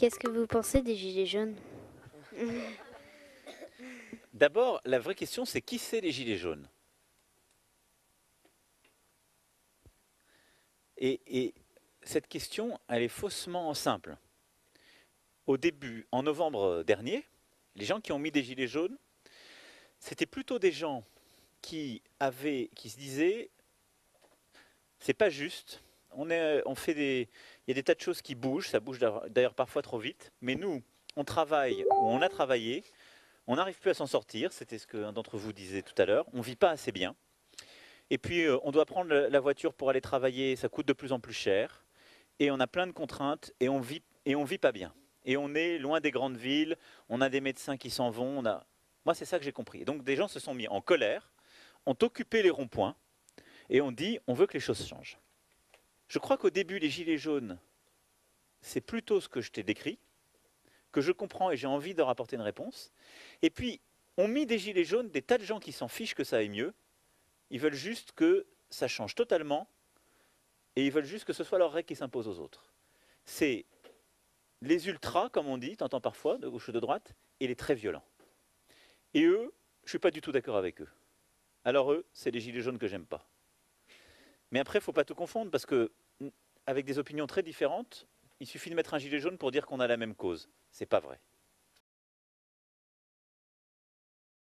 qu'est-ce que vous pensez des gilets jaunes? D'abord, la vraie question, c'est qui c'est les gilets jaunes? Et cette question, elle est faussement simple. Au début, en novembre dernier, les gens qui ont mis des gilets jaunes, c'était plutôt des gens qui se disaient, c'est pas juste. Il y a des tas de choses qui bougent, ça bouge d'ailleurs parfois trop vite. Mais nous, on travaille ou on a travaillé, on n'arrive plus à s'en sortir. C'était ce qu'un d'entre vous disait tout à l'heure. On vit pas assez bien. Et puis, on doit prendre la voiture pour aller travailler. Ça coûte de plus en plus cher. Et on a plein de contraintes et on vit pas bien. Et on est loin des grandes villes. On a des médecins qui s'en vont. Moi, c'est ça que j'ai compris. Et donc, des gens se sont mis en colère, ont occupé les ronds-points et ont dit on veut que les choses changent. Je crois qu'au début, les gilets jaunes, c'est plutôt ce que je t'ai décrit, que je comprends et j'ai envie de leur apporter une réponse. Et puis, on mis des gilets jaunes, des tas de gens qui s'en fichent que ça aille mieux. Ils veulent juste que ça change totalement et ils veulent juste que ce soit leurs règles qui s'imposent aux autres. C'est les ultras, comme on dit, t'entends parfois, de gauche ou de droite, et les très violents. Et eux, je ne suis pas du tout d'accord avec eux. Alors eux, c'est les gilets jaunes que j'aime pas. Mais après, il ne faut pas tout confondre parce que, avec des opinions très différentes, il suffit de mettre un gilet jaune pour dire qu'on a la même cause. C'est pas vrai.